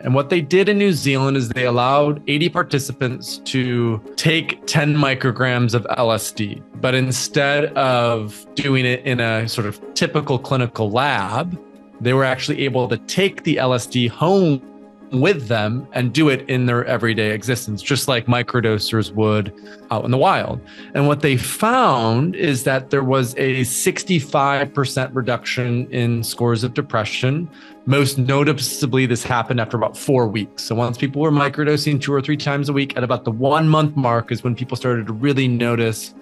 And what they did in New Zealand is they allowed 80 participants to take 10 micrograms of LSD. But instead of doing it in a sort of typical clinical lab, they were actually able to take the LSD home with them and do it in their everyday existence, just like microdosers would out in the wild. And what they found is that there was a 65% reduction in scores of depression. Most noticeably, this happened after about 4 weeks. So once people were microdosing 2 or 3 times a week, at about the 1 month mark is when people started to really notice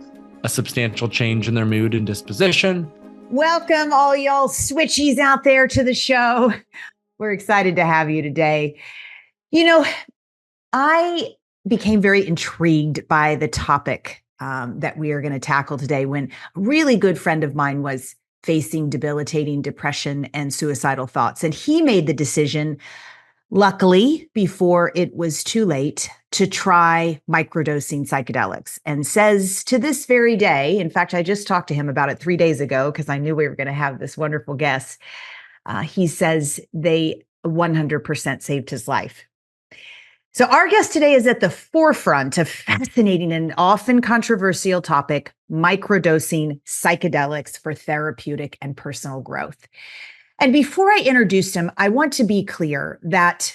a substantial change in their mood and disposition. Welcome all y'all switchies out there to the show. We're excited to have you today. You know, I became very intrigued by the topic that we are going to tackle today when a really good friend of mine was facing debilitating depression and suicidal thoughts. And he made the decision, luckily, before it was too late, to try microdosing psychedelics, and says to this very day, in fact, I just talked to him about it 3 days ago because I knew we were going to have this wonderful guest. He says they 100% saved his life. So our guest today is at the forefront of fascinating and often controversial topic, microdosing psychedelics for therapeutic and personal growth. And before I introduce him, I want to be clear that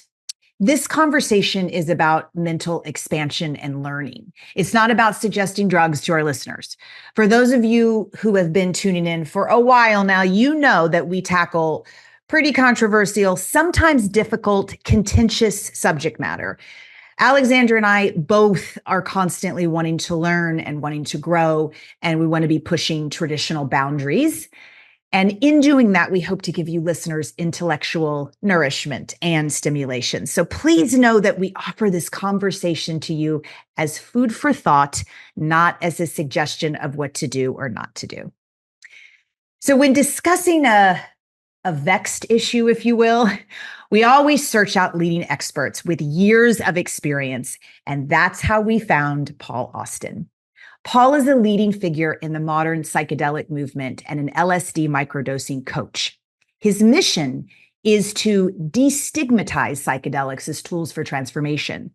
this conversation is about mental expansion and learning. It's not about suggesting drugs to our listeners. For those of you who have been tuning in for a while now, you know that we tackle pretty controversial, sometimes difficult, contentious subject matter. Alexandra and I both are constantly wanting to learn and wanting to grow, and we want to be pushing traditional boundaries. And in doing that, we hope to give you listeners intellectual nourishment and stimulation. So please know that we offer this conversation to you as food for thought, not as a suggestion of what to do or not to do. So when discussing a vexed issue, if you will, we always search out leading experts with years of experience. And that's how we found Paul Austin. Paul is a leading figure in the modern psychedelic movement and an LSD microdosing coach. His mission is to destigmatize psychedelics as tools for transformation.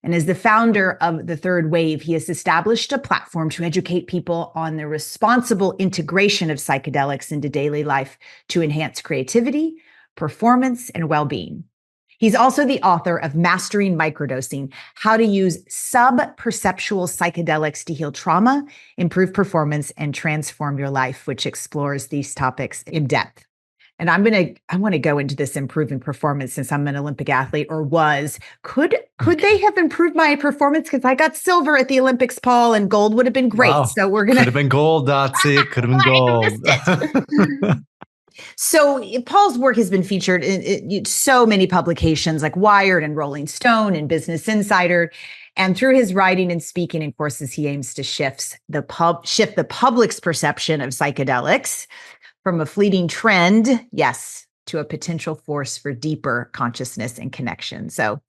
And as the founder of the Third Wave, he has established a platform to educate people on the responsible integration of psychedelics into daily life to enhance creativity, performance, and well-being. He's also the author of Mastering Microdosing, How to Use Sub-Perceptual Psychedelics to Heal Trauma, Improve Performance, and Transform Your Life, which explores these topics in depth. And I want to go into this improving performance since I'm an Olympic athlete or was. Could they have improved my performance? Because I got silver at the Olympics, Paul, and gold would have been great. Wow. So we're going to. Could have been gold, Dotsie. Could have been gold. So Paul's work has been featured in so many publications like Wired and Rolling Stone and Business Insider. And through his writing and speaking and courses, he aims to shift the public's perception of psychedelics from a fleeting trend, yes, to a potential force for deeper consciousness and connection. So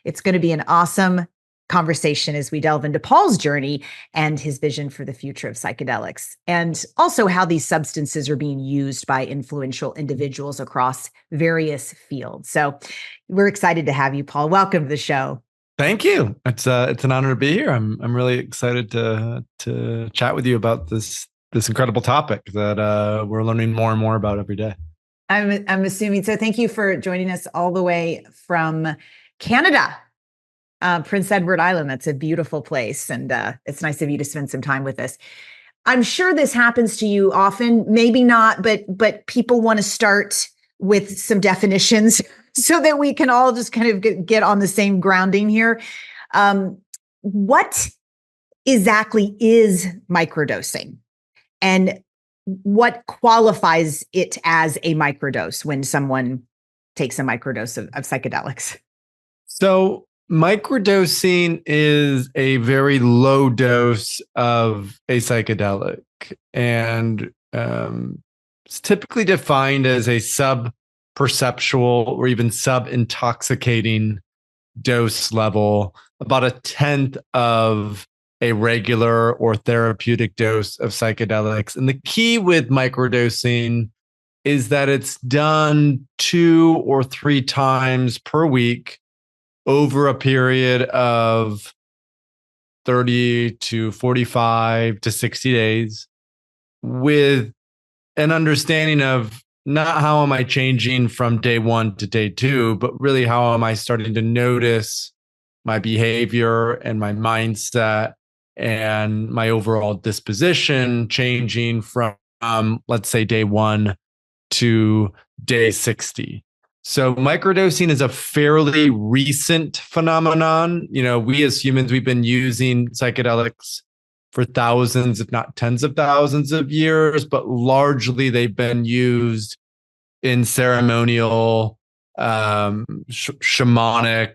it's going to be an awesome conversation as we delve into Paul's journey and his vision for the future of psychedelics, and also how these substances are being used by influential individuals across various fields. So we're excited to have you, Paul. Welcome to the show. Thank you. It's an honor to be here. I'm really excited to chat with you about this incredible topic that we're learning more and more about every day. I'm assuming so. Thank you for joining us all the way from Canada. Prince Edward Island. That's a beautiful place. And it's nice of you to spend some time with us. I'm sure this happens to you often, maybe not, but people want to start with some definitions so that we can all just kind of get on the same grounding here. What exactly is microdosing? And what qualifies it as a microdose when someone takes a microdose of psychedelics? So microdosing is a very low dose of a psychedelic, and it's typically defined as a sub-perceptual or even sub-intoxicating dose level, about 1/10 of a regular or therapeutic dose of psychedelics. And the key with microdosing is that it's done 2 or 3 times per week over a period of 30 to 45 to 60 days with an understanding of not how am I changing from day one to day two, but really how am I starting to notice my behavior and my mindset and my overall disposition changing from, let's say, day one to day 60. So microdosing is a fairly recent phenomenon. We as humans, we've been using psychedelics for thousands, if not tens of thousands of years, but largely they've been used in ceremonial, shamanic,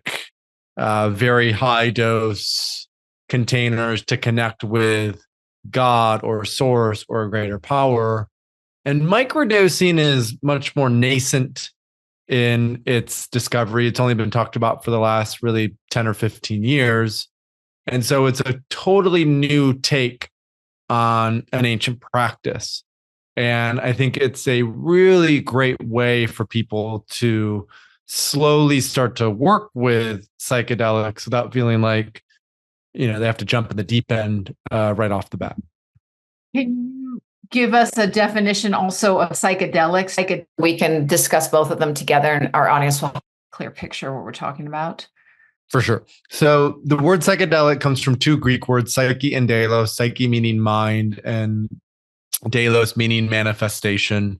very high dose containers to connect with God or source or a greater power. And microdosing is much more nascent in its discovery. It's only been talked about for the last really 10 or 15 years. And so it's a totally new take on an ancient practice. And I think it's a really great way for people to slowly start to work with psychedelics without feeling like, they have to jump in the deep end right off the bat. Can you give us a definition also of psychedelics? We can discuss both of them together and our audience will have a clear picture of what we're talking about. For sure. So the word psychedelic comes from two Greek words, psyche and delos, psyche meaning mind and delos meaning manifestation.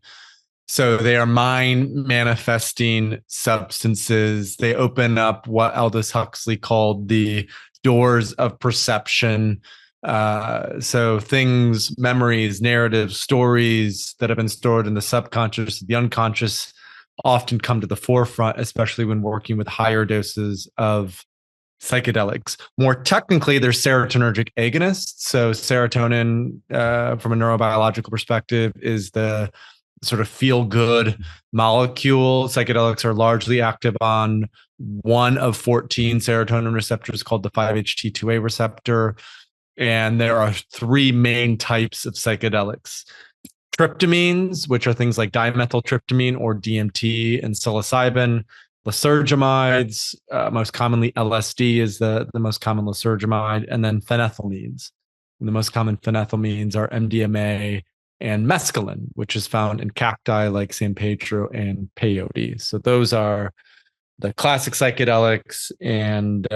So they are mind manifesting substances. They open up what Aldous Huxley called the doors of perception. So things, memories, narratives, stories that have been stored in the subconscious, the unconscious, often come to the forefront, especially when working with higher doses of psychedelics. More technically, they're serotonergic agonists. So serotonin, from a neurobiological perspective, is the sort of feel-good molecule. Psychedelics are largely active on one of 14 serotonin receptors called the 5-HT2A receptor. And there are three main types of psychedelics. Tryptamines, which are things like dimethyltryptamine or DMT, and psilocybin. Lysergamides, most commonly LSD is the most common lysergamide, and then phenethylamines. And the most common phenethylamines are MDMA and mescaline, which is found in cacti like San Pedro and peyote. So those are the classic psychedelics, and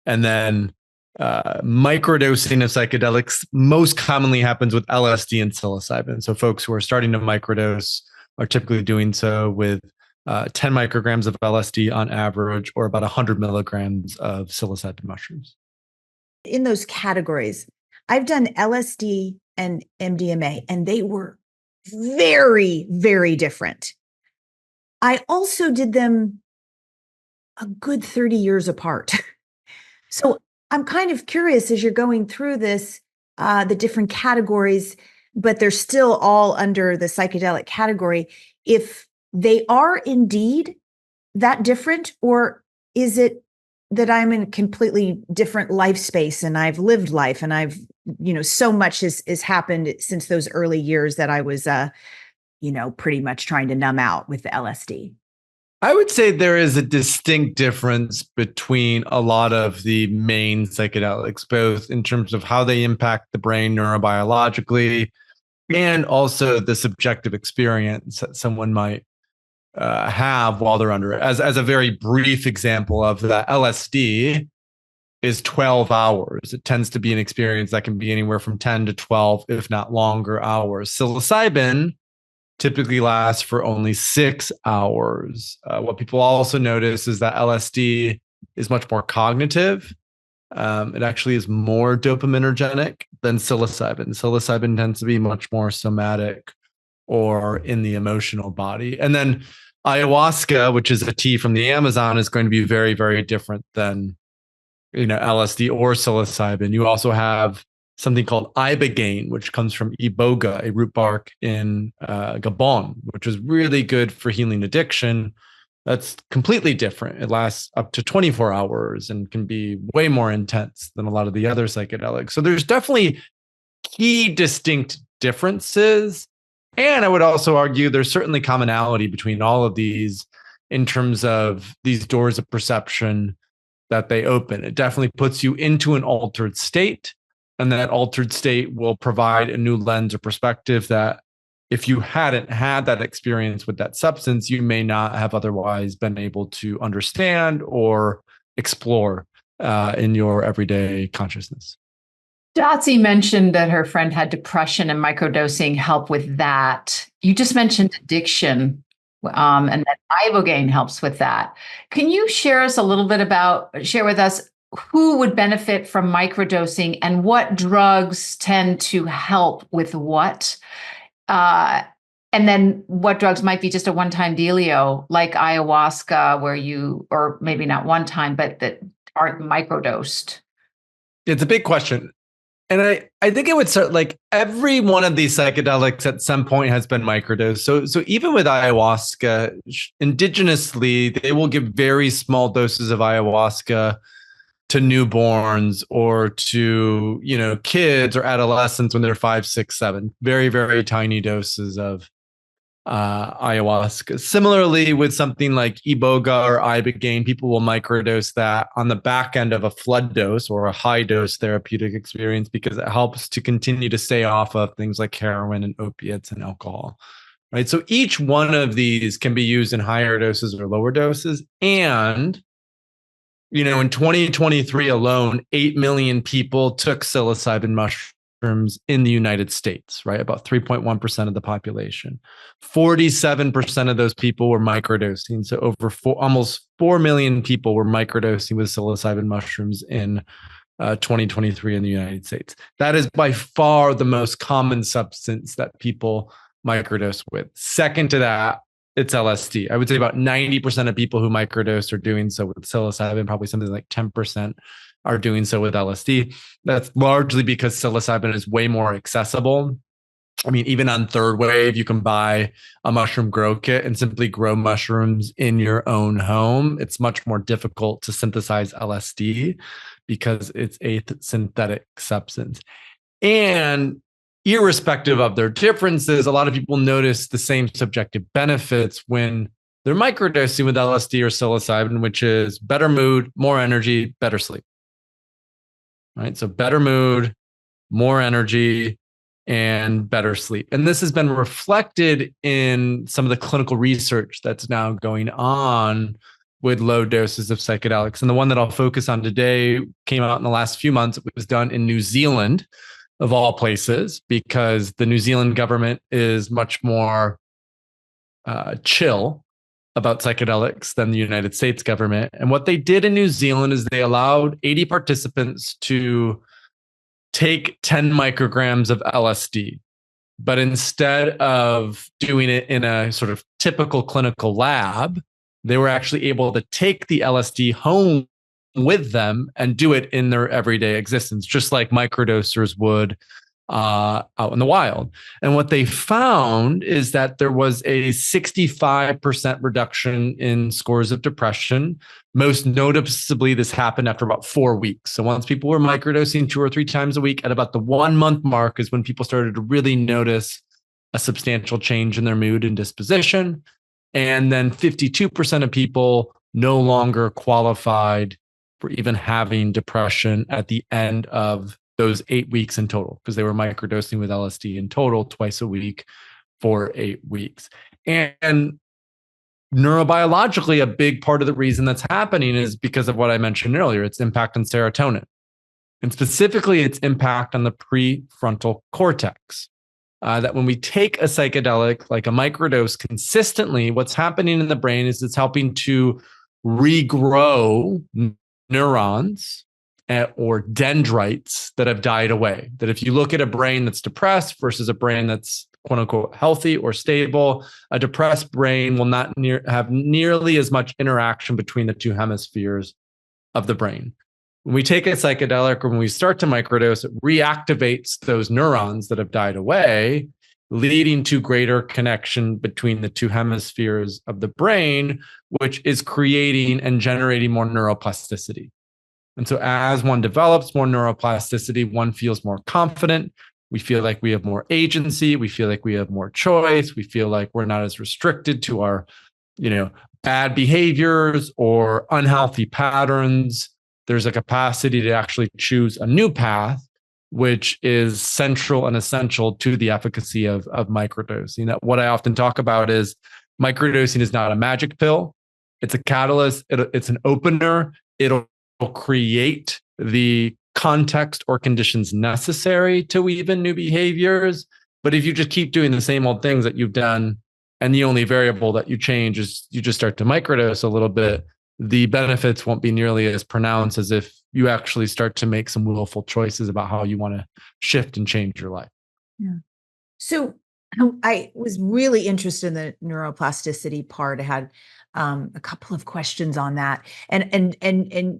then microdosing of psychedelics most commonly happens with LSD and psilocybin. So folks who are starting to microdose are typically doing so with 10 micrograms of LSD on average, or about 100 milligrams of psilocybin mushrooms. In those categories, I've done LSD and MDMA, and they were very, very different. I also did them a good 30 years apart. So I'm kind of curious as you're going through this, the different categories, but they're still all under the psychedelic category, if they are indeed that different, or is it that I'm in a completely different life space and I've lived life and I've, so much has happened since those early years that I was, pretty much trying to numb out with the LSD. I would say there is a distinct difference between a lot of the main psychedelics, both in terms of how they impact the brain neurobiologically and also the subjective experience that someone might have while they're under it. As a very brief example of that, LSD is 12 hours. It tends to be an experience that can be anywhere from 10 to 12, if not longer, hours. Psilocybin typically lasts for only 6 hours. What people also notice is that LSD is much more cognitive. It actually is more dopaminergic than psilocybin. Psilocybin tends to be much more somatic or in the emotional body. And then ayahuasca, which is a tea from the Amazon, is going to be very, very different than LSD or psilocybin. You also have something called ibogaine, which comes from iboga, a root bark in Gabon, which is really good for healing addiction. That's completely different. It lasts up to 24 hours and can be way more intense than a lot of the other psychedelics. So there's definitely key distinct differences. And I would also argue there's certainly commonality between all of these in terms of these doors of perception that they open. It definitely puts you into an altered state, and that altered state will provide a new lens or perspective that if you hadn't had that experience with that substance, you may not have otherwise been able to understand or explore in your everyday consciousness. Dotsie mentioned that her friend had depression and microdosing help with that. You just mentioned addiction, and that ibogaine helps with that. Can you share with us who would benefit from microdosing and what drugs tend to help with what? And then what drugs might be just a one-time dealio, like ayahuasca, or maybe not one time, but that aren't microdosed? It's a big question. And I think it would start like every one of these psychedelics at some point has been microdosed. So even with ayahuasca, indigenously, they will give very small doses of ayahuasca to newborns or to, kids or adolescents when they're 5, 6, 7. Very, very tiny doses of ayahuasca. Similarly, with something like iboga or ibogaine, people will microdose that on the back end of a flood dose or a high dose therapeutic experience because it helps to continue to stay off of things like heroin and opiates and alcohol. Right. So each one of these can be used in higher doses or lower doses. And, in 2023 alone, 8 million people took psilocybin mushrooms in the United States, right? About 3.1% of the population. 47% of those people were microdosing. So almost 4 million people were microdosing with psilocybin mushrooms in 2023 in the United States. That is by far the most common substance that people microdose with. Second to that, it's LSD. I would say about 90% of people who microdose are doing so with psilocybin, probably something like 10% are doing so with LSD. That's largely because psilocybin is way more accessible. I mean, even on Third Wave, you can buy a mushroom grow kit and simply grow mushrooms in your own home. It's much more difficult to synthesize LSD because it's a synthetic substance. And irrespective of their differences, a lot of people notice the same subjective benefits when they're microdosing with LSD or psilocybin, which is better mood, more energy, better sleep. Right? So better mood, more energy, and better sleep. And this has been reflected in some of the clinical research that's now going on with low doses of psychedelics. And the one that I'll focus on today came out in the last few months. It was done in New Zealand, of all places, because the New Zealand government is much more chill about psychedelics than the United States government. And what they did in New Zealand is they allowed 80 participants to take 10 micrograms of LSD. But instead of doing it in a sort of typical clinical lab, they were actually able to take the LSD home with them and do it in their everyday existence, just like microdosers would out in the wild. And what they found is that there was a 65% reduction in scores of depression. Most noticeably, this happened after about 4 weeks. So once people were microdosing 2 or 3 times a week, at about the 1 month mark is when people started to really notice a substantial change in their mood and disposition. And then 52% of people no longer qualified for even having depression at the end of those 8 weeks in total, because they were microdosing with LSD in total twice a week for 8 weeks. And neurobiologically, a big part of the reason that's happening is because of what I mentioned earlier, its impact on serotonin, and specifically its impact on the prefrontal cortex. That when we take a psychedelic like a microdose consistently, what's happening in the brain is it's helping to regrow neurons or dendrites that have died away. That if you look at a brain that's depressed versus a brain that's quote unquote healthy or stable, a depressed brain will not have nearly as much interaction between the two hemispheres of the brain. When we take a psychedelic or when we start to microdose, it reactivates those neurons that have died away, leading to greater connection between the two hemispheres of the brain, which is creating and generating more neuroplasticity. And so as one develops more neuroplasticity, one feels more confident. We feel like we have more agency. We feel like we have more choice. We feel like we're not as restricted to our, bad behaviors or unhealthy patterns, there's a capacity to actually choose a new path, which is central and essential to the efficacy of microdosing. What I often talk about is microdosing is not a magic pill. It's a catalyst. It's an opener. It'll create the context or conditions necessary to weave in new behaviors. But if you just keep doing the same old things that you've done, and the only variable that you change is you just start to microdose a little bit, the benefits won't be nearly as pronounced as if you actually start to make some willful choices about how you want to shift and change your life. Yeah. So I was really interested in the neuroplasticity part. I had a couple of questions on that, and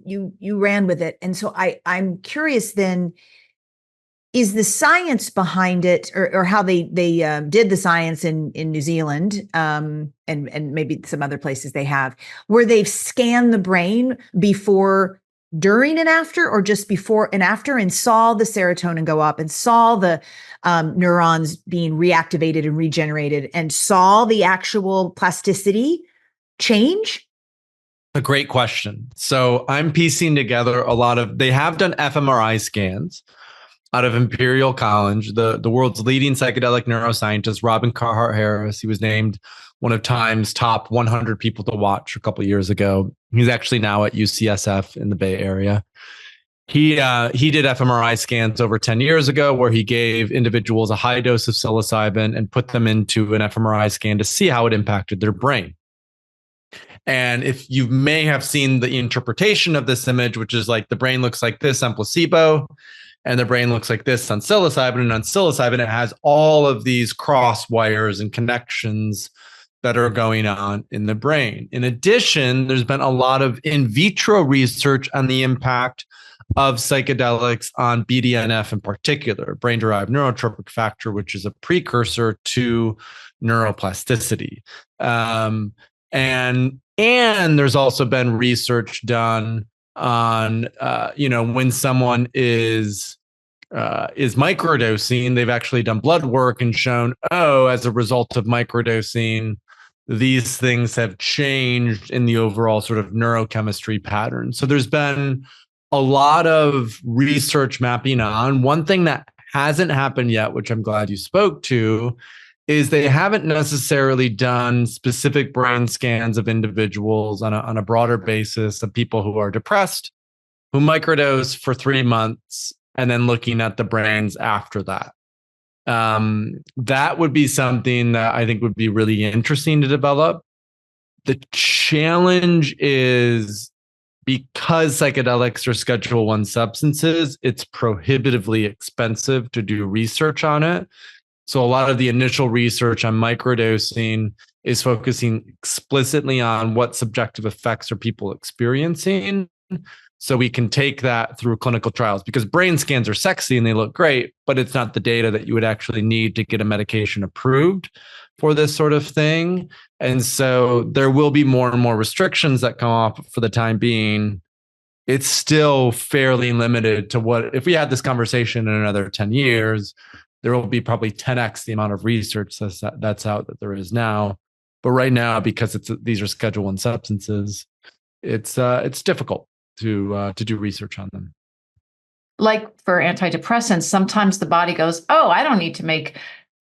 you ran with it. And so I'm curious then, is the science behind it, or how they did the science in New Zealand, and maybe some other places they have, where they've scanned the brain before, during, and after, or just before and after, and saw the serotonin go up, and saw the neurons being reactivated and regenerated, and saw the actual plasticity change? A great question. So I'm piecing together they have done fMRI scans out of Imperial College, the world's leading psychedelic neuroscientist, Robin Carhart Harris. He was named one of Time's top 100 people to watch a couple of years ago. He's actually now at UCSF in the Bay Area. He did fMRI scans over 10 years ago, where he gave individuals a high dose of psilocybin and put them into an fMRI scan to see how it impacted their brain. And if you may have seen the interpretation of this image, which is like the brain looks like this on placebo, and the brain looks like this on psilocybin, and on psilocybin, it has all of these cross wires and connections that are going on in the brain. In addition, there's been a lot of in vitro research on the impact of psychedelics on BDNF in particular, brain-derived neurotrophic factor, which is a precursor to neuroplasticity. And there's also been research done on, when someone is microdosing, they've actually done blood work and shown, as a result of microdosing, these things have changed in the overall sort of neurochemistry pattern. So there's been a lot of research mapping on. One thing that hasn't happened yet, which I'm glad you spoke to, is they haven't necessarily done specific brain scans of individuals on a broader basis of people who are depressed, who microdose for 3 months, and then looking at the brains after that. That would be something that I think would be really interesting to develop. The challenge is, because psychedelics are Schedule I substances, it's prohibitively expensive to do research on it. So a lot of the initial research on microdosing is focusing explicitly on what subjective effects are people experiencing, so we can take that through clinical trials, because brain scans are sexy and they look great, but it's not the data that you would actually need to get a medication approved for this sort of thing. And so there will be more and more restrictions that come off. For the time being, it's still fairly limited to what, if we had this conversation in another 10 years, there will be probably 10x the amount of research that's out that there is now. But right now, because these are Schedule I substances, it's difficult to do research on them. Like for antidepressants, sometimes the body goes, "Oh, I don't need to make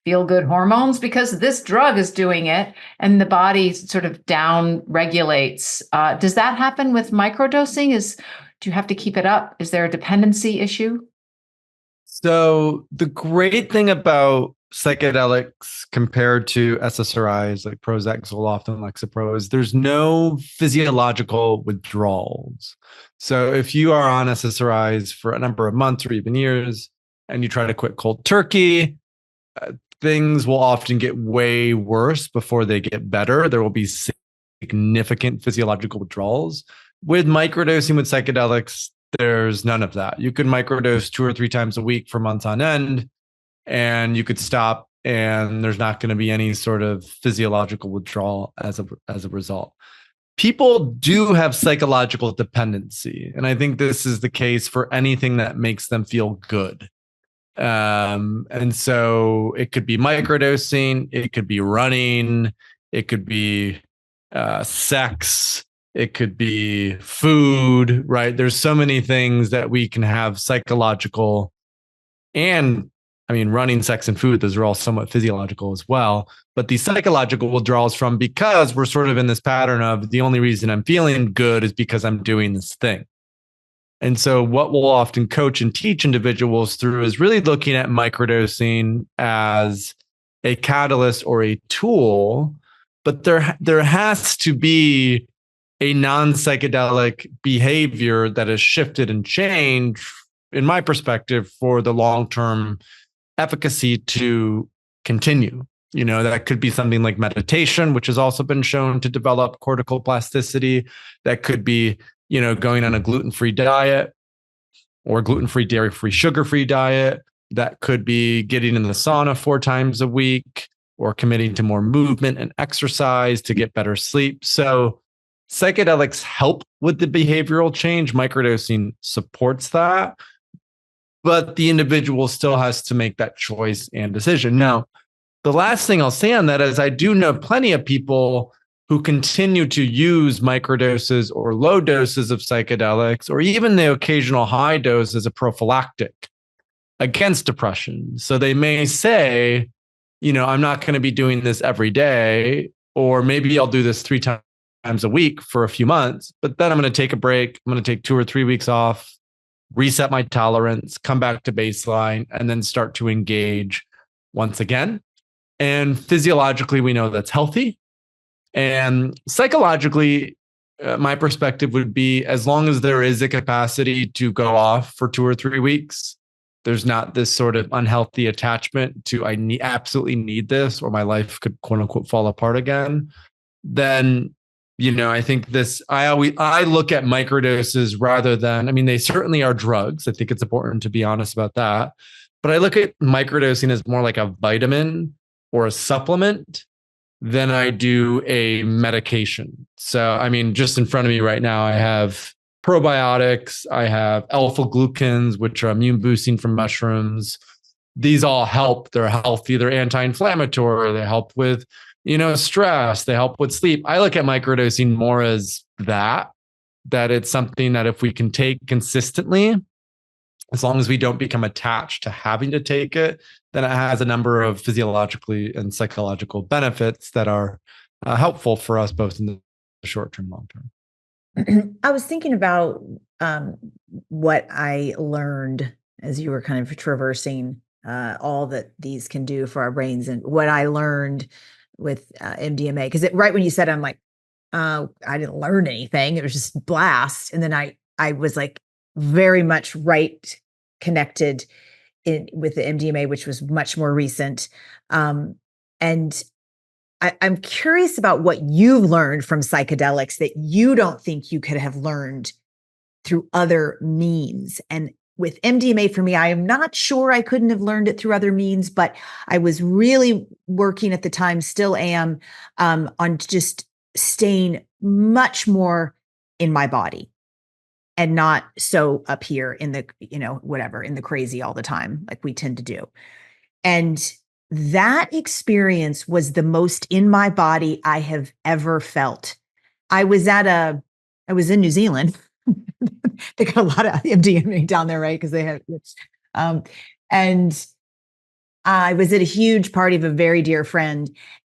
feel-good hormones because this drug is doing it," and the body sort of down regulates. Does that happen with microdosing? Do you have to keep it up? Is there a dependency issue? So the great thing about psychedelics compared to SSRIs like Prozac, Zoloft, and Lexapro is there's no physiological withdrawals. So if you are on SSRIs for a number of months or even years, and you try to quit cold turkey, things will often get way worse before they get better. There will be significant physiological withdrawals. With microdosing with psychedelics, there's none of that. You could microdose 2 or 3 times a week for months on end, and you could stop, and there's not going to be any sort of physiological withdrawal as a result. People do have psychological dependency, and I think this is the case for anything that makes them feel good. And so it could be microdosing, it could be running, it could be sex, it could be food, right? There's so many things that we can have psychological, and I mean, running, sex, and food, those are all somewhat physiological as well. But the psychological withdrawals from, because we're sort of in this pattern of the only reason I'm feeling good is because I'm doing this thing. And so what we'll often coach and teach individuals through is really looking at microdosing as a catalyst or a tool, but there has to be a non-psychedelic behavior that has shifted and changed, in my perspective, for the long-term efficacy to continue. That could be something like meditation, which has also been shown to develop cortical plasticity. That could be, going on a gluten-free diet or gluten-free, dairy-free, sugar-free diet. That could be getting in the sauna 4 times a week or committing to more movement and exercise to get better sleep. So psychedelics help with the behavioral change. Microdosing supports that, but the individual still has to make that choice and decision. Now, the last thing I'll say on that is I do know plenty of people who continue to use microdoses or low doses of psychedelics, or even the occasional high dose as a prophylactic against depression. So they may say, I'm not going to be doing this every day, or maybe I'll do this 3 times a week for a few months, but then I'm going to take a break. I'm going to take 2 or 3 weeks off, reset my tolerance, come back to baseline, and then start to engage once again. And physiologically, we know that's healthy. And psychologically, my perspective would be, as long as there is a capacity to go off for 2 or 3 weeks, there's not this sort of unhealthy attachment to absolutely need this, or my life could quote unquote fall apart again. Then, I think I look at microdoses rather than, they certainly are drugs. I think it's important to be honest about that. But I look at microdosing as more like a vitamin or a supplement than I do a medication. So, just in front of me right now, I have probiotics, I have alpha glucans, which are immune boosting from mushrooms. These all help. They're healthy. They're anti-inflammatory. They help with, stress. They help with sleep. I look at microdosing more as that it's something that if we can take consistently, as long as we don't become attached to having to take it, then it has a number of physiologically and psychological benefits that are helpful for us both in the short term, long term. I was thinking about what I learned as you were kind of traversing all that these can do for our brains, and what I learned with MDMA. Because right when you said, I'm like, I didn't learn anything. It was just blast. And then I was like very much connected with the MDMA, which was much more recent. And I'm curious about what you've learned from psychedelics that you don't think you could have learned through other means. And with MDMA, for me, I am not sure I couldn't have learned it through other means, but I was really working at the time, still am, on just staying much more in my body and not so up here in the, whatever, in the crazy all the time, like we tend to do. And that experience was the most in my body I have ever felt. I was in New Zealand. They got a lot of MDMA down there, right? Because they have, and I was at a huge party of a very dear friend,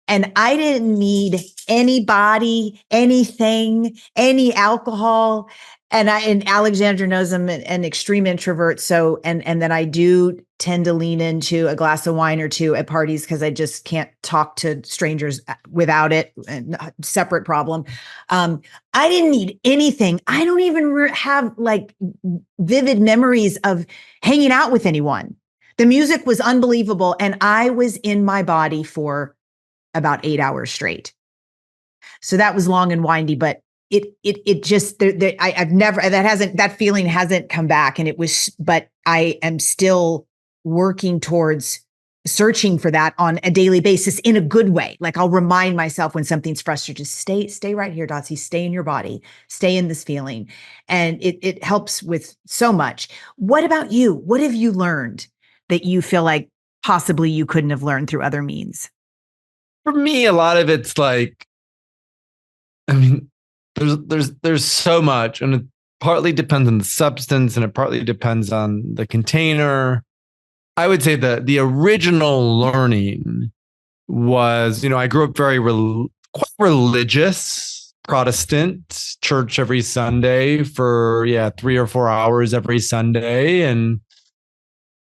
and I didn't need anybody, anything, any alcohol. And Alexandra knows I'm an extreme introvert. So, and then I do tend to lean into a glass of wine or two at parties because I just can't talk to strangers without it. And separate problem. I didn't need anything. I don't even have like vivid memories of hanging out with anyone. The music was unbelievable. And I was in my body for about 8 hours straight. So that was long and windy, but it just, that feeling hasn't come back. And but I am still working towards searching for that on a daily basis in a good way. Like I'll remind myself when something's frustrating, just stay right here, Dotsie, stay in your body, stay in this feeling. And it helps with so much. What about you? What have you learned that you feel like possibly you couldn't have learned through other means? For me, a lot of it's like I mean, there's so much, and it partly depends on the substance, and it partly depends on the container. I would say the original learning was, I grew up very quite religious, Protestant, church every Sunday for 3 or 4 hours every Sunday, and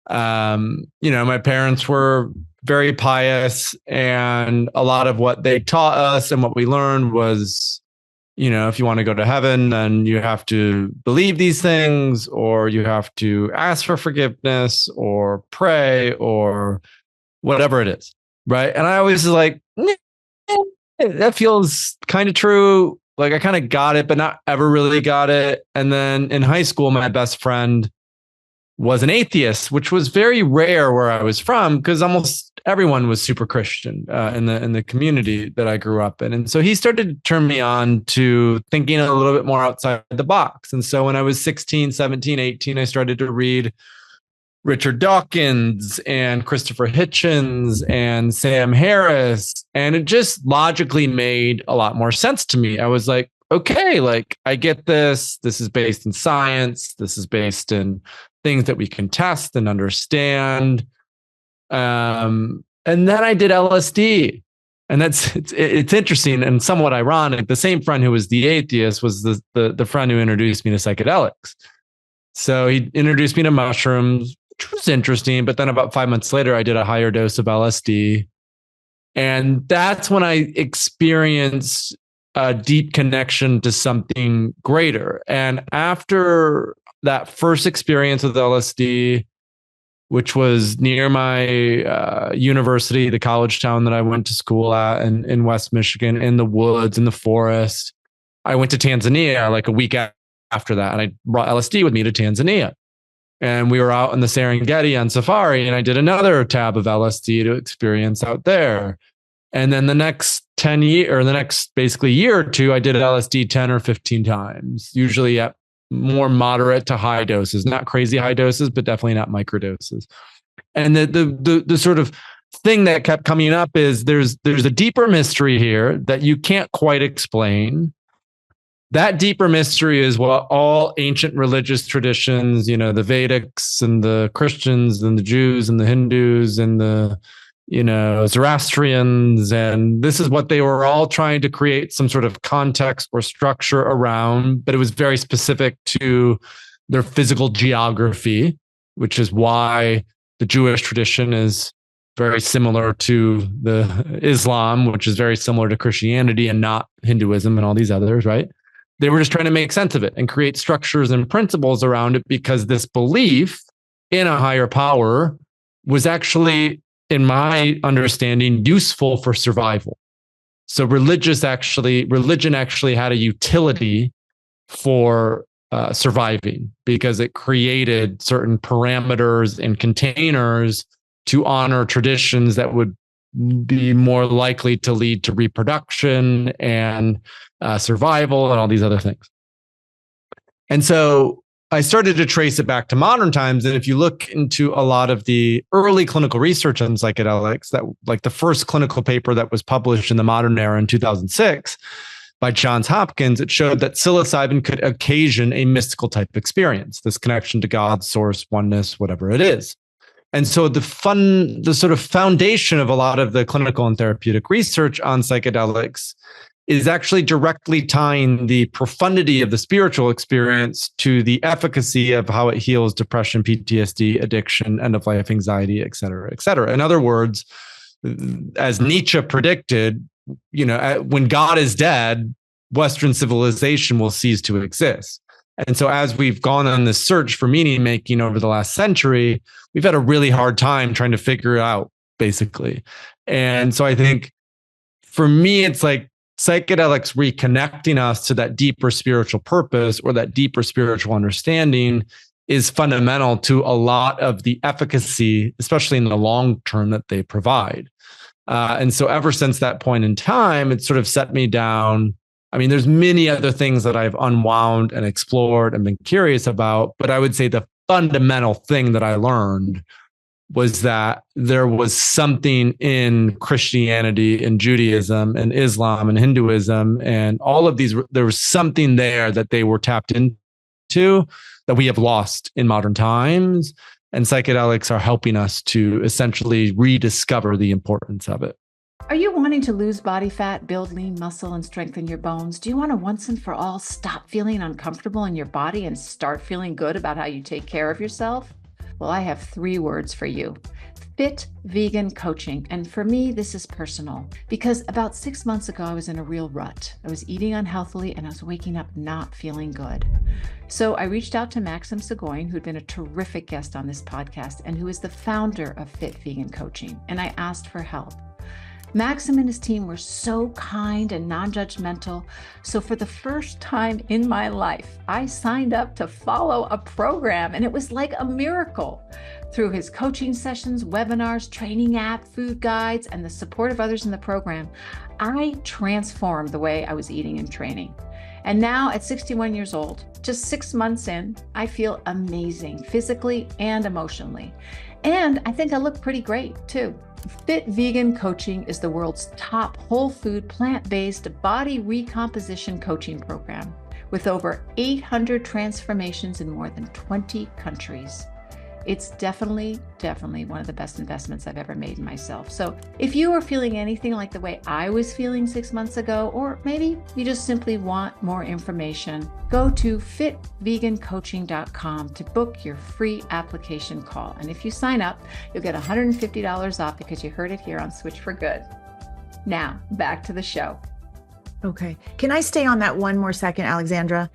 my parents were very pious, and a lot of what they taught us and what we learned was, if you want to go to heaven, then you have to believe these things, or you have to ask for forgiveness or pray or whatever it is. Right. And I always was like, that feels kind of true. Like I kind of got it, but not ever really got it. And then in high school, my best friend was an atheist, which was very rare where I was from, because almost everyone was super Christian in the community that I grew up in. And so he started to turn me on to thinking a little bit more outside the box. And so when I was 16, 17, 18, I started to read Richard Dawkins and Christopher Hitchens and Sam Harris. And it just logically made a lot more sense to me. I was like, okay, like I get this. This is based in science. This is based in things that we can test and understand. And then I did LSD. And it's interesting and somewhat ironic. The same friend who was the atheist was the friend who introduced me to psychedelics. So he introduced me to mushrooms, which was interesting. But then about 5 months later, I did a higher dose of LSD. And that's when I experienced a deep connection to something greater. And after that first experience with LSD, which was near my university, the college town that I went to school at in West Michigan, in the woods, in the forest, I went to Tanzania like a week after that. And I brought LSD with me to Tanzania. And we were out in the Serengeti on safari, and I did another tab of LSD to experience out there. And then the next 10 years, or the next basically year or two, I did LSD 10 or 15 times, usually at more moderate to high doses, not crazy high doses, but definitely not microdoses. And the sort of thing that kept coming up is there's a deeper mystery here that you can't quite explain. That deeper mystery is what all ancient religious traditions, the Vedics and the Christians and the Jews and the Hindus and the Zoroastrians, and this is what they were all trying to create some sort of context or structure around, but it was very specific to their physical geography, which is why the Jewish tradition is very similar to the Islam, which is very similar to Christianity and not Hinduism and all these others, right? They were just trying to make sense of it and create structures and principles around it, because this belief in a higher power was actually, in my understanding, useful for survival. So religion actually had a utility for surviving, because it created certain parameters and containers to honor traditions that would be more likely to lead to reproduction and survival and all these other things. And so I started to trace it back to modern times. And if you look into a lot of the early clinical research on psychedelics, that like the first clinical paper that was published in the modern era in 2006 by Johns Hopkins, it showed that psilocybin could occasion a mystical type experience, this connection to God, source, oneness, whatever it is. And so the sort of foundation of a lot of the clinical and therapeutic research on psychedelics is actually directly tying the profundity of the spiritual experience to the efficacy of how it heals depression, PTSD, addiction, end-of-life anxiety, et cetera, et cetera. In other words, as Nietzsche predicted, when God is dead, Western civilization will cease to exist. And so as we've gone on this search for meaning making over the last century, we've had a really hard time trying to figure it out, basically. And so I think for me, it's like psychedelics reconnecting us to that deeper spiritual purpose or that deeper spiritual understanding is fundamental to a lot of the efficacy, especially in the long term, that they provide. And so ever since that point in time, it sort of set me down. I mean, there's many other things that I've unwound and explored and been curious about, but I would say the fundamental thing that I learned was that there was something in Christianity and Judaism and Islam and Hinduism and all of these, there was something there that they were tapped into that we have lost in modern times. And psychedelics are helping us to essentially rediscover the importance of it. Are you wanting to lose body fat, build lean muscle, and strengthen your bones? Do you want to once and for all stop feeling uncomfortable in your body and start feeling good about how you take care of yourself? Well, I have 3 words for you. Fit Vegan Coaching. And for me, this is personal because about 6 months ago, I was in a real rut. I was eating unhealthily and I was waking up not feeling good. So I reached out to Maxim Seguin, who'd been a terrific guest on this podcast and who is the founder of Fit Vegan Coaching. And I asked for help. Maxim and his team were so kind and non-judgmental. So for the first time in my life, I signed up to follow a program, and it was like a miracle. Through his coaching sessions, webinars, training app, food guides, and the support of others in the program, I transformed the way I was eating and training. And now at 61 years old, just 6 months in, I feel amazing physically and emotionally. And I think I look pretty great too. Fit Vegan Coaching is the world's top whole food, plant-based body recomposition coaching program with over 800 transformations in more than 20 countries. It's definitely one of the best investments I've ever made in myself. So if you are feeling anything like the way I was feeling 6 months ago, or maybe you just simply want more information, go to fitvegancoaching.com to book your free application call. And if you sign up, you'll get $150 off because you heard it here on Switch for Good. Now, back to the show. Okay. Can I stay on that one more second, Alexandra?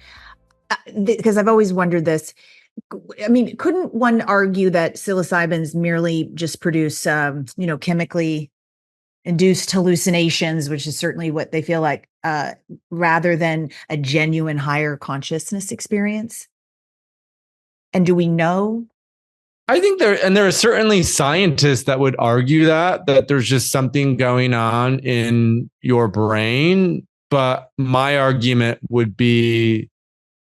Because I've always wondered this. I mean, couldn't one argue that psilocybins merely just produce, chemically induced hallucinations, which is certainly what they feel like, rather than a genuine higher consciousness experience? And do we know? I think there are certainly scientists that would argue that there's just something going on in your brain. But my argument would be,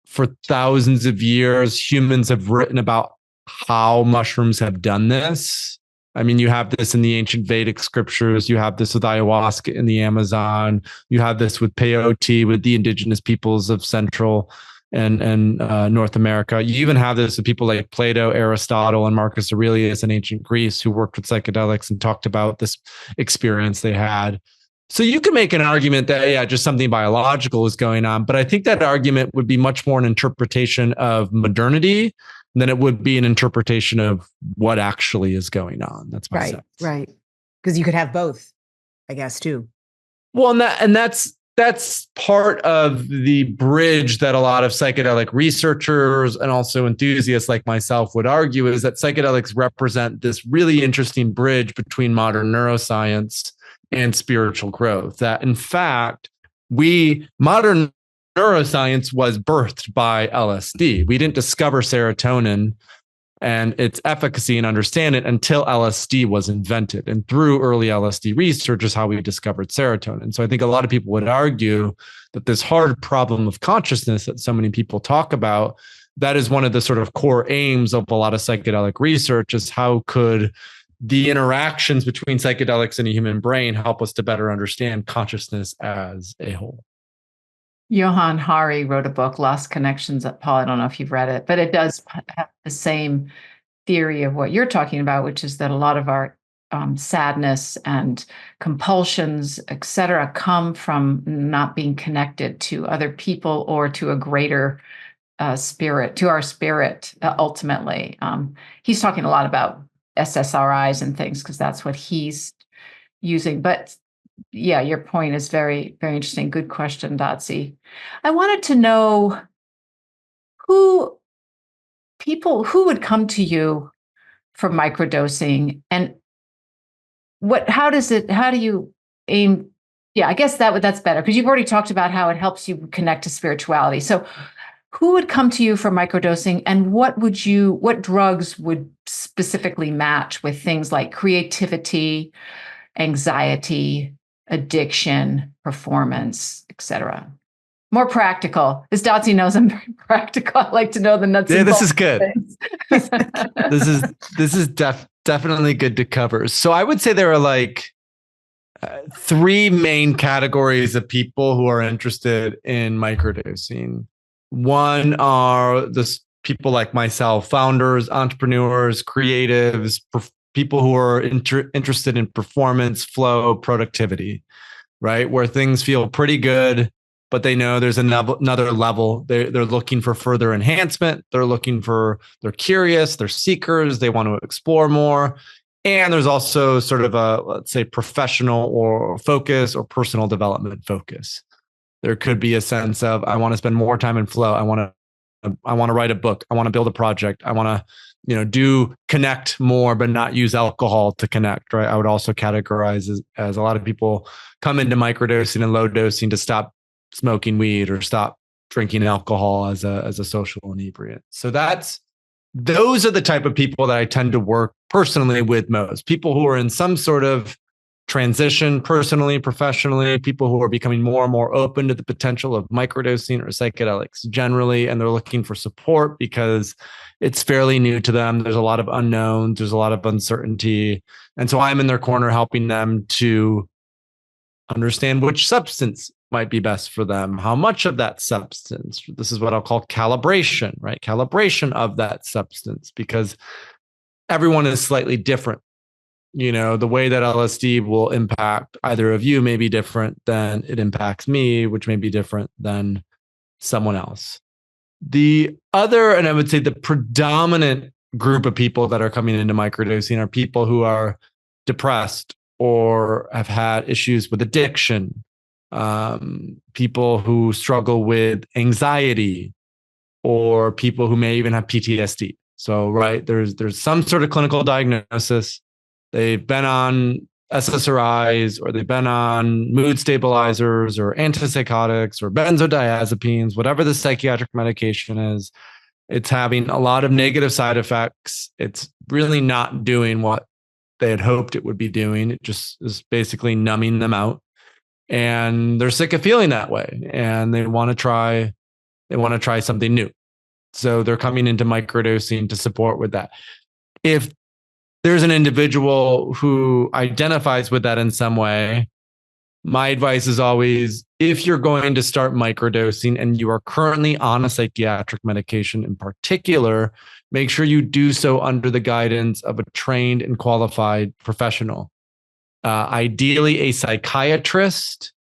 for thousands of years, humans have written about how mushrooms have done this. I mean, you have this in the ancient Vedic scriptures. You have this with ayahuasca in the Amazon. You have this with peyote, with the indigenous peoples of Central and North America. You even have this with people like Plato, Aristotle, and Marcus Aurelius in ancient Greece, who worked with psychedelics and talked about this experience they had. So you can make an argument that, yeah, just something biological is going on. But I think that argument would be much more an interpretation of modernity than it would be an interpretation of what actually is going on. That's my sense. Right. Because you could have both, I guess, too. Well, that's part of the bridge that a lot of psychedelic researchers and also enthusiasts like myself would argue, is that psychedelics represent this really interesting bridge between modern neuroscience and spiritual growth. That in fact, modern neuroscience was birthed by LSD. We didn't discover serotonin and its efficacy and understand it until LSD was invented. And through early LSD research is how we discovered serotonin. So I think a lot of people would argue that this hard problem of consciousness that so many people talk about, that is one of the sort of core aims of a lot of psychedelic research, is how could the interactions between psychedelics and a human brain help us to better understand consciousness as a whole. Johann Hari wrote a book, Lost Connections. Paul, I don't know if you've read it, but it does have the same theory of what you're talking about, which is that a lot of our sadness and compulsions, et cetera, come from not being connected to other people or to a greater spirit, to our spirit, ultimately. He's talking a lot about SSRIs and things because that's what he's using. But yeah, your point is very, very interesting. Good question, Dotsie. I wanted to know who would come to you for microdosing, and how do you aim? Yeah, I guess that's better, because you've already talked about how it helps you connect to spirituality. So who would come to you for microdosing, and what drugs would specifically match with things like creativity, anxiety, addiction, performance, etc.? More practical. As Dotsie knows, I'm very practical. I like to know the nuts and bolts. This is good. definitely good to cover. So I would say there are like three main categories of people who are interested in microdosing. One are the people like myself, founders, entrepreneurs, creatives, people who are interested in performance, flow, productivity, right? Where things feel pretty good, but they know there's another level. They're looking for further enhancement. They're curious, they're seekers, they want to explore more. And there's also sort of a, let's say, professional or focus or personal development focus. There could be a sense of, I want to spend more time in flow. I want to write a book. I want to build a project. I want to, do connect more, but not use alcohol to connect, right? I would also categorize as a lot of people come into microdosing and low dosing to stop smoking weed or stop drinking alcohol as a social inebriant. So those are the type of people that I tend to work personally with most. People who are in some sort of transition personally, professionally, people who are becoming more and more open to the potential of microdosing or psychedelics generally, and they're looking for support because it's fairly new to them. There's a lot of unknowns, there's a lot of uncertainty. And so I'm in their corner helping them to understand which substance might be best for them, how much of that substance. This is what I'll call calibration, right? Calibration of that substance, because everyone is slightly different. The way that LSD will impact either of you may be different than it impacts me, which may be different than someone else. The other, and I would say the predominant group of people that are coming into microdosing are people who are depressed or have had issues with addiction, people who struggle with anxiety, or people who may even have PTSD. So, right, there's some sort of clinical diagnosis. They've been on SSRIs, or they've been on mood stabilizers or antipsychotics or benzodiazepines, whatever the psychiatric medication is. It's having a lot of negative side effects. It's really not doing what they had hoped it would be doing. It just is basically numbing them out. And they're sick of feeling that way. And they want to try something new. So they're coming into microdosing to support with that. If there's an individual who identifies with that in some way, my advice is always, if you're going to start microdosing and you are currently on a psychiatric medication in particular, make sure you do so under the guidance of a trained and qualified professional. Ideally a psychiatrist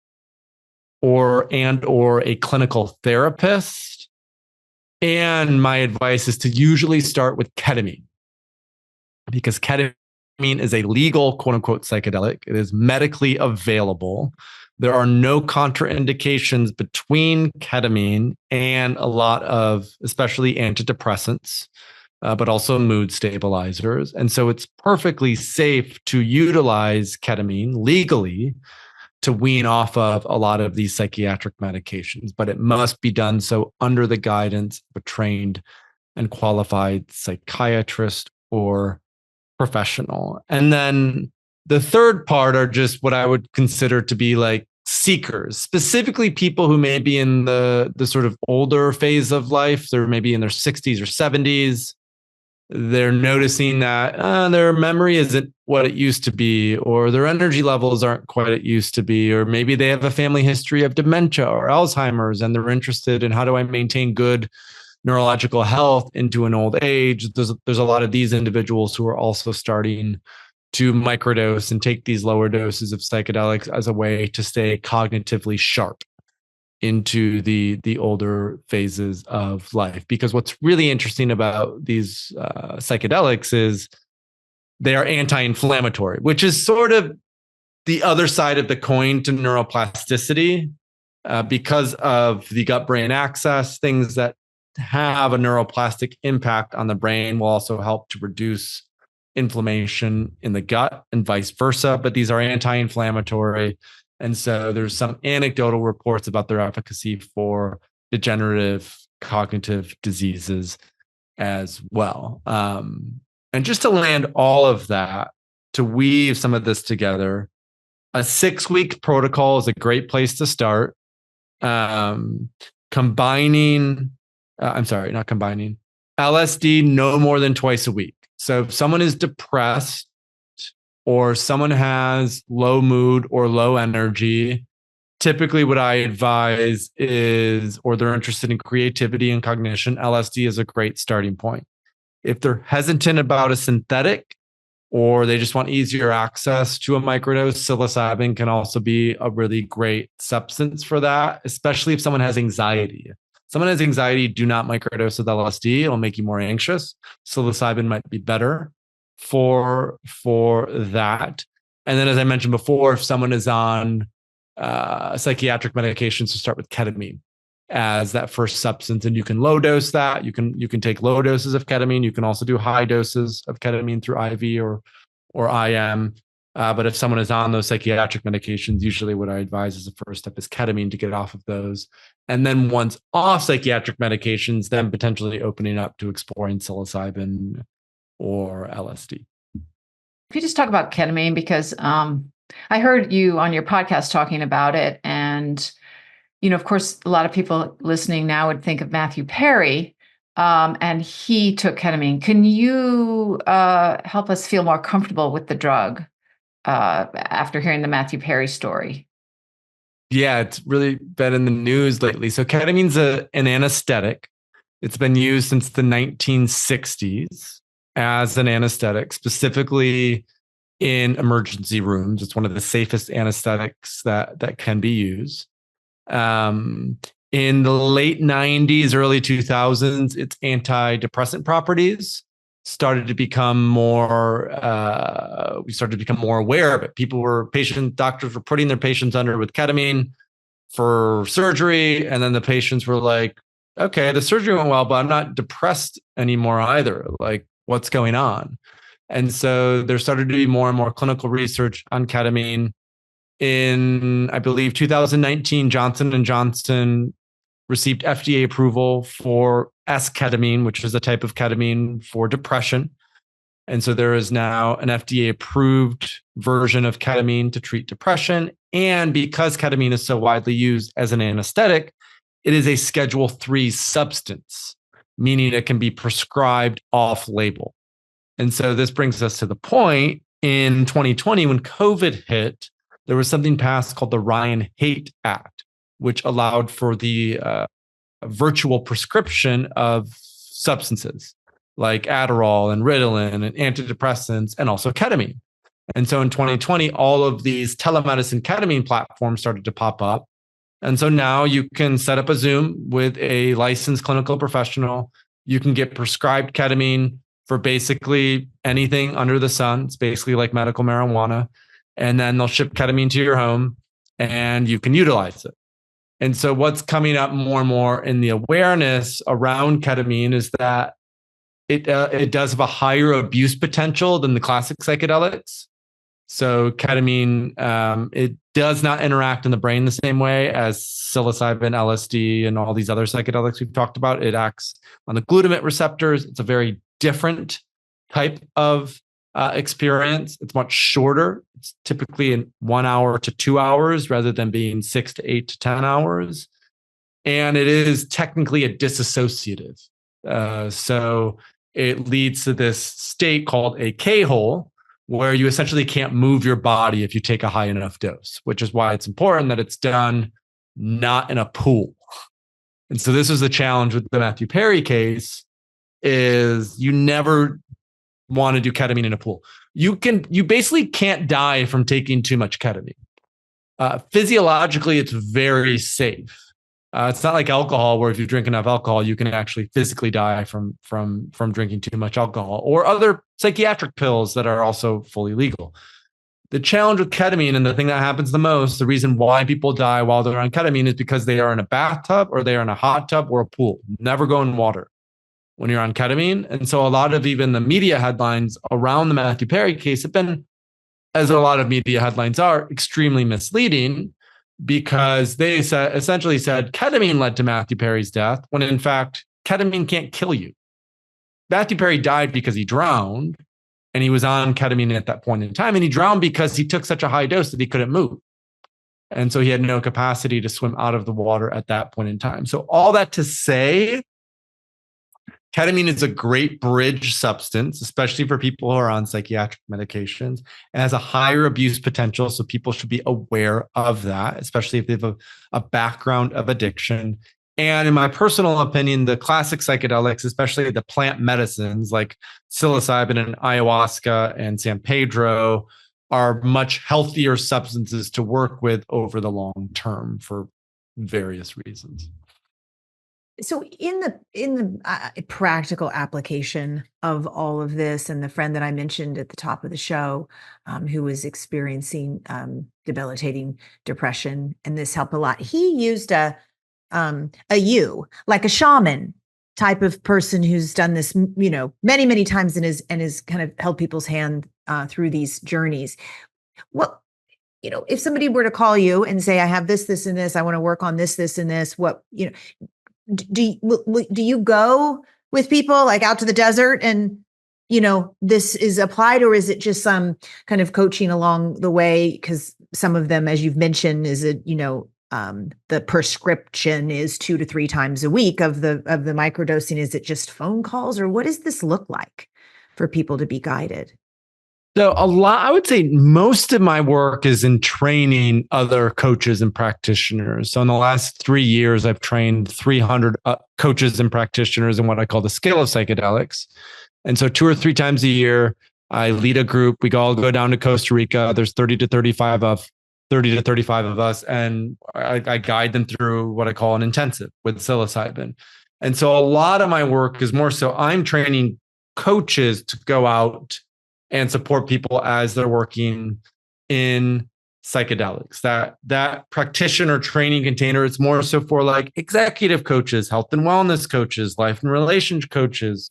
or a clinical therapist. And my advice is to usually start with ketamine, because ketamine is a legal, quote unquote, psychedelic. It is medically available. There are no contraindications between ketamine and a lot of, especially antidepressants, but also mood stabilizers. And so it's perfectly safe to utilize ketamine legally to wean off of a lot of these psychiatric medications, but it must be done so under the guidance of a trained and qualified psychiatrist or professional. And then the third part are just what I would consider to be like seekers, specifically people who may be in the sort of older phase of life. They're maybe in their 60s or 70s. They're noticing that their memory isn't what it used to be, or their energy levels aren't quite what it used to be, or maybe they have a family history of dementia or Alzheimer's, and they're interested in how do I maintain good neurological health into an old age. There's a lot of these individuals who are also starting to microdose and take these lower doses of psychedelics as a way to stay cognitively sharp into the older phases of life. Because what's really interesting about these psychedelics is they are anti-inflammatory, which is sort of the other side of the coin to neuroplasticity, because of the gut-brain axis. Things that have a neuroplastic impact on the brain will also help to reduce inflammation in the gut and vice versa. But these are anti-inflammatory. And so there's some anecdotal reports about their efficacy for degenerative cognitive diseases as well. And just to land all of that, to weave some of this together, a 6-week protocol is a great place to start. Combining LSD no more than twice a week. So if someone is depressed or someone has low mood or low energy, typically what I advise is, or they're interested in creativity and cognition, LSD is a great starting point. If they're hesitant about a synthetic, or they just want easier access to a microdose, psilocybin can also be a really great substance for that, especially if someone has anxiety. If someone has anxiety, do not microdose with LSD. It'll make you more anxious. Psilocybin might be better for that. And then, as I mentioned before, if someone is on psychiatric medications, to start with ketamine as that first substance, and you can low dose that. You can take low doses of ketamine. You can also do high doses of ketamine through IV or IM. But if someone is on those psychiatric medications, usually what I advise as a first step is ketamine to get off of those. And then once off psychiatric medications, then potentially opening up to exploring psilocybin or LSD. If you just talk about ketamine, because I heard you on your podcast talking about it. And, of course, a lot of people listening now would think of Matthew Perry, and he took ketamine. Can you help us feel more comfortable with the drug after hearing the Matthew Perry story? Yeah, it's really been in the news lately. So ketamine's an anesthetic. It's been used since the 1960s as an anesthetic, specifically in emergency rooms. It's one of the safest anesthetics that can be used. In the late 90s, early 2000s, its antidepressant properties started to become more, we started to become more aware of it. Doctors were putting their patients under with ketamine for surgery. And then the patients were like, okay, the surgery went well, but I'm not depressed anymore either. Like, what's going on? And so there started to be more and more clinical research on ketamine. In, I believe, 2019, Johnson & Johnson received FDA approval for S-ketamine, which is a type of ketamine for depression. And so there is now an FDA-approved version of ketamine to treat depression. And because ketamine is so widely used as an anesthetic, it is a Schedule III substance, meaning it can be prescribed off-label. And so this brings us to the point in 2020, when COVID hit, there was something passed called the Ryan-Haight Act, which allowed for the virtual prescription of substances like Adderall and Ritalin and antidepressants and also ketamine. And so in 2020, all of these telemedicine ketamine platforms started to pop up. And so now you can set up a Zoom with a licensed clinical professional. You can get prescribed ketamine for basically anything under the sun. It's basically like medical marijuana. And then they'll ship ketamine to your home and you can utilize it. And so what's coming up more and more in the awareness around ketamine is that it does have a higher abuse potential than the classic psychedelics. So ketamine, it does not interact in the brain the same way as psilocybin, LSD, and all these other psychedelics we've talked about. It acts on the glutamate receptors. It's a very different type of experience. It's much shorter. It's typically in 1 hour to 2 hours rather than being 6 to 8 to 10 hours. And it is technically a dissociative. So it leads to this state called a K-hole, where you essentially can't move your body if you take a high enough dose, which is why it's important that it's done not in a pool. And so this was the challenge with the Matthew Perry case, is you never want to do ketamine in a pool. You basically can't die from taking too much ketamine. Physiologically, it's very safe. It's not like alcohol, where if you drink enough alcohol, you can actually physically die from drinking too much alcohol, or other psychiatric pills that are also fully legal. The challenge with ketamine, and the thing that happens the most, the reason why people die while they're on ketamine, is because they are in a bathtub or they are in a hot tub or a pool. Never go in water when you're on ketamine. And so a lot of even the media headlines around the Matthew Perry case have been, as a lot of media headlines are, extremely misleading, because they essentially said ketamine led to Matthew Perry's death, when in fact, ketamine can't kill you. Matthew Perry died because he drowned, and he was on ketamine at that point in time. And he drowned because he took such a high dose that he couldn't move. And so he had no capacity to swim out of the water at that point in time. So all that to say, Ketamine is a great bridge substance, especially for people who are on psychiatric medications. It has a higher abuse potential, so people should be aware of that, especially if they have a background of addiction. And in my personal opinion, the classic psychedelics, especially the plant medicines like psilocybin and ayahuasca and San Pedro, are much healthier substances to work with over the long term for various reasons. So in the practical application of all of this, and the friend that I mentioned at the top of the show, who was experiencing debilitating depression, and this helped a lot. He used a like a shaman type of person who's done this, many times and is kind of held people's hand through these journeys. What, if somebody were to call you and say, I have this, and this, I want to work on this, and this, what, do you go with people like out to the desert and, this is applied, or is it just some kind of coaching along the way? Because some of them, as you've mentioned, is it, the prescription is 2 to 3 times a week of the microdosing. Is it just phone calls, or what does this look like for people to be guided? So I would say most of my work is in training other coaches and practitioners. So in the last 3 years, I've trained 300 coaches and practitioners in what I call the skill of psychedelics. And so 2 or 3 times a year, I lead a group. We all go down to Costa Rica. There's 30 to 35 of us. And I guide them through what I call an intensive with psilocybin. And so a lot of my work is more so I'm training coaches to go out and support people as they're working in psychedelics. That practitioner training container, it's more so for like executive coaches, health and wellness coaches, life and relationship coaches.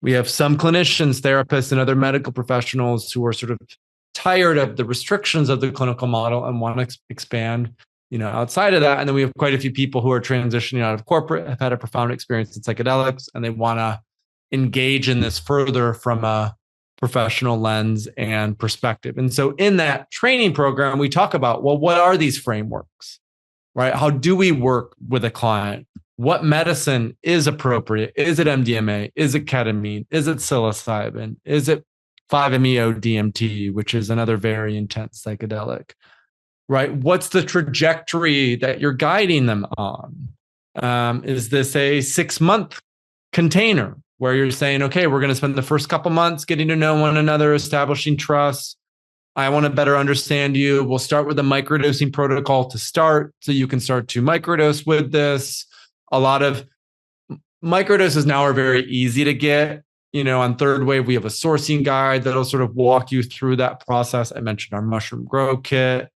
We have some clinicians, therapists, and other medical professionals who are sort of tired of the restrictions of the clinical model and want to expand, outside of that. And then we have quite a few people who are transitioning out of corporate, have had a profound experience in psychedelics, and they want to engage in this further from a professional lens and perspective. And so in that training program, we talk about, well, what are these frameworks, right? How do we work with a client? What medicine is appropriate? Is it MDMA? Is it ketamine? Is it psilocybin? Is it 5-MeO-DMT, which is another very intense psychedelic, right? What's the trajectory that you're guiding them on? Is this a 6-month container where you're saying, okay, we're going to spend the first couple months getting to know one another, establishing trust. I want to better understand you. We'll start with a microdosing protocol to start so you can start to microdose with this. A lot of microdoses now are very easy to get. On Third Wave, we have a sourcing guide that'll sort of walk you through that process. I mentioned our mushroom grow kit.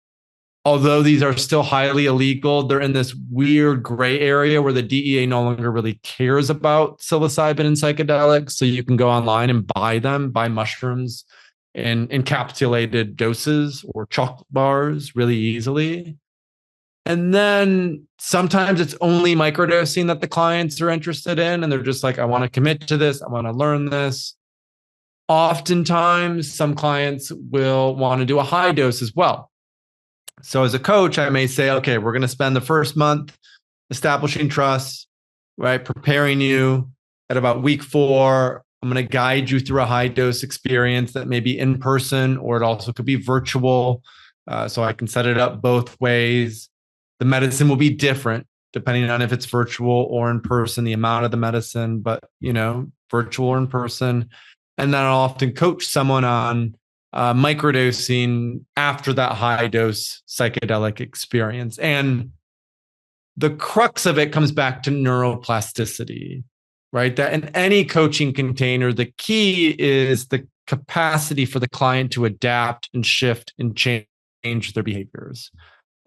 Although these are still highly illegal, they're in this weird gray area where the DEA no longer really cares about psilocybin and psychedelics. So you can go online and buy mushrooms in encapsulated doses or chocolate bars really easily. And then sometimes it's only microdosing that the clients are interested in. And they're just like, I want to commit to this. I want to learn this. Oftentimes, some clients will want to do a high dose as well. So as a coach, I may say, okay, we're going to spend the first month establishing trust, right? Preparing you. At about week 4, I'm going to guide you through a high dose experience that may be in person, or it also could be virtual. So I can set it up both ways. The medicine will be different depending on if it's virtual or in person, the amount of the medicine, but virtual or in person. And then I'll often coach someone on microdosing after that high dose psychedelic experience. And the crux of it comes back to neuroplasticity, right? That in any coaching container, the key is the capacity for the client to adapt and shift and change their behaviors,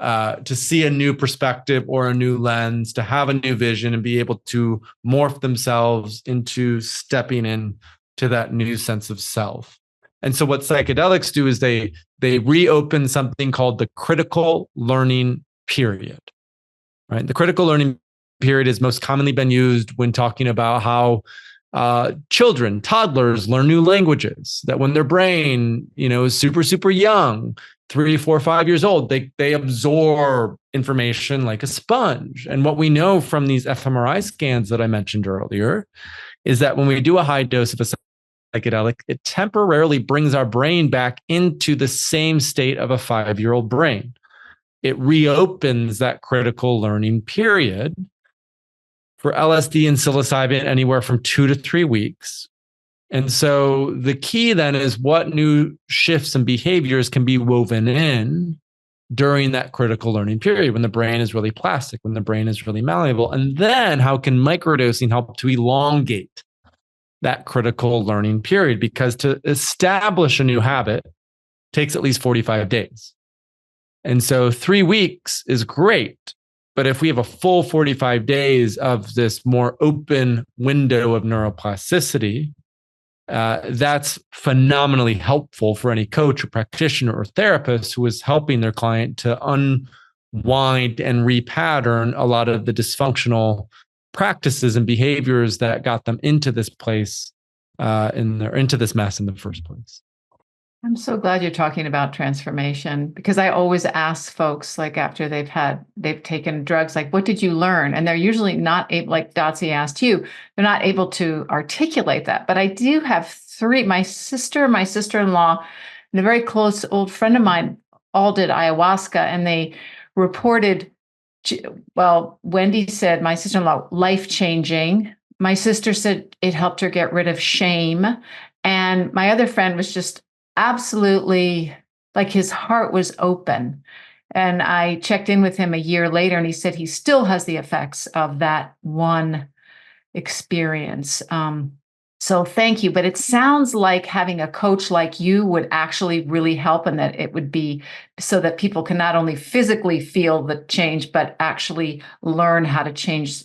to see a new perspective or a new lens, to have a new vision and be able to morph themselves into stepping in to that new sense of self. And so what psychedelics do is they reopen something called the critical learning period, right? The critical learning period is most commonly been used when talking about how children, toddlers learn new languages, that when their brain, is super, super young, 3, 4, 5 years old, they absorb information like a sponge. And what we know from these fMRI scans that I mentioned earlier is that when we do a high dose of a psychedelic, it temporarily brings our brain back into the same state of a 5-year-old brain. It reopens that critical learning period. For LSD and psilocybin, anywhere from 2 to 3 weeks. And so the key then is what new shifts and behaviors can be woven in during that critical learning period when the brain is really plastic, when the brain is really malleable. And then how can microdosing help to elongate that critical learning period? Because to establish a new habit takes at least 45 days. And so 3 weeks is great. But if we have a full 45 days of this more open window of neuroplasticity, that's phenomenally helpful for any coach or practitioner or therapist who is helping their client to unwind and repattern a lot of the dysfunctional practices and behaviors that got them into this place, into this mess in the first place. I'm so glad you're talking about transformation, because I always ask folks, like after they've taken drugs, like, what did you learn? And they're usually not able, like Dotsie asked you, they're not able to articulate that. But I do have 3, my sister, my sister-in-law, and a very close old friend of mine all did ayahuasca, and they reported, well, Wendy said, my sister-in-law, life-changing. My sister said it helped her get rid of shame. And my other friend was just absolutely, like, his heart was open. And I checked in with him a year later, and he said he still has the effects of that one experience. So thank you. But it sounds like having a coach like you would actually really help, and that it would be so that people can not only physically feel the change, but actually learn how to change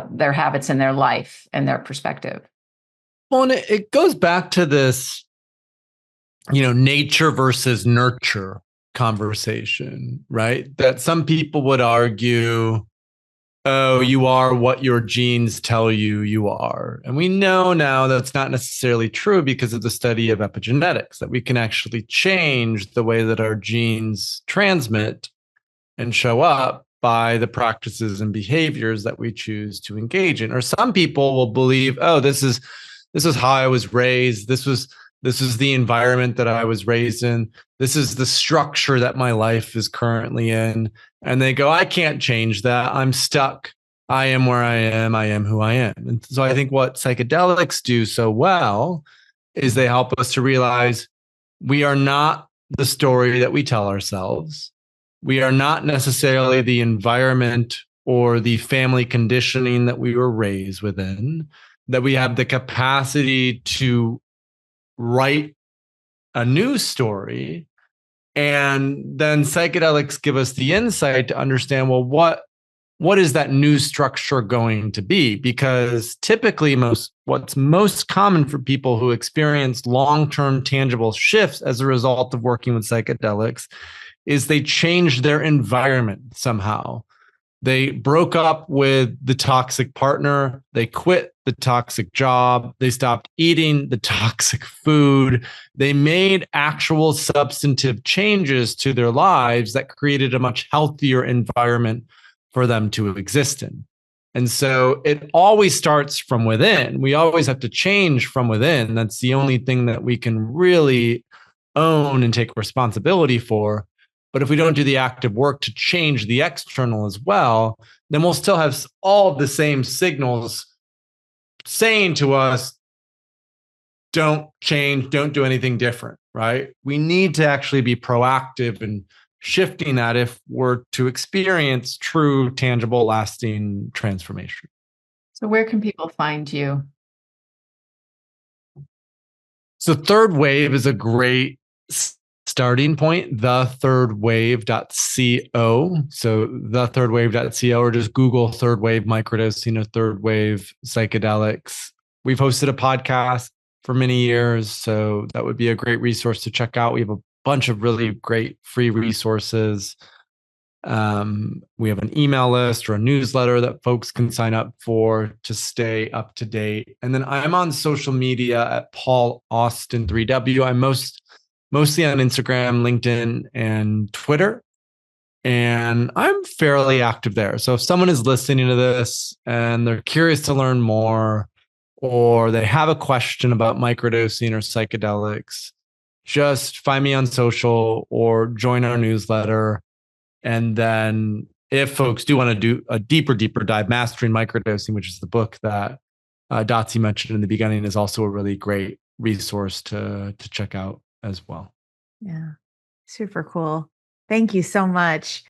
their habits in their life and their perspective. Well, and it goes back to this, nature versus nurture conversation, right? That some people would argue, oh, you are what your genes tell you are. And we know now that's not necessarily true because of the study of epigenetics, that we can actually change the way that our genes transmit and show up by the practices and behaviors that we choose to engage in. Or some people will believe, oh, this is how I was raised. This is the environment that I was raised in. This is the structure that my life is currently in. And they go, I can't change that. I'm stuck. I am where I am. I am who I am. And so I think what psychedelics do so well is they help us to realize we are not the story that we tell ourselves. We are not necessarily the environment or the family conditioning that we were raised within, that we have the capacity to write a new story. And then psychedelics give us the insight to understand, well, what is that new structure going to be? Because typically what's most common for people who experience long-term tangible shifts as a result of working with psychedelics is they change their environment somehow. They broke up with the toxic partner. They quit the toxic job. They stopped eating the toxic food. They made actual substantive changes to their lives that created a much healthier environment for them to exist in. And so it always starts from within. We always have to change from within. That's the only thing that we can really own and take responsibility for. But if we don't do the active work to change the external as well, then we'll still have all the same signals saying to us, don't change, don't do anything different, right? We need to actually be proactive in shifting that if we're to experience true, tangible, lasting transformation. So where can people find you? So Third Wave is a great starting point, thethirdwave.co. So thethirdwave.co, or just Google Third Wave Microdosing or Third Wave Psychedelics. We've hosted a podcast for many years, so that would be a great resource to check out. We have a bunch of really great free resources. We have an email list or a newsletter that folks can sign up for to stay up to date. And then I'm on social media at Paul Austin 3W. I'm mostly on Instagram, LinkedIn, and Twitter. And I'm fairly active there. So if someone is listening to this and they're curious to learn more, or they have a question about microdosing or psychedelics, just find me on social or join our newsletter. And then if folks do want to do a deeper dive, Mastering Microdosing, which is the book that Dotsie mentioned in the beginning, is also a really great resource to check out as well. Yeah, super cool. Thank you so much.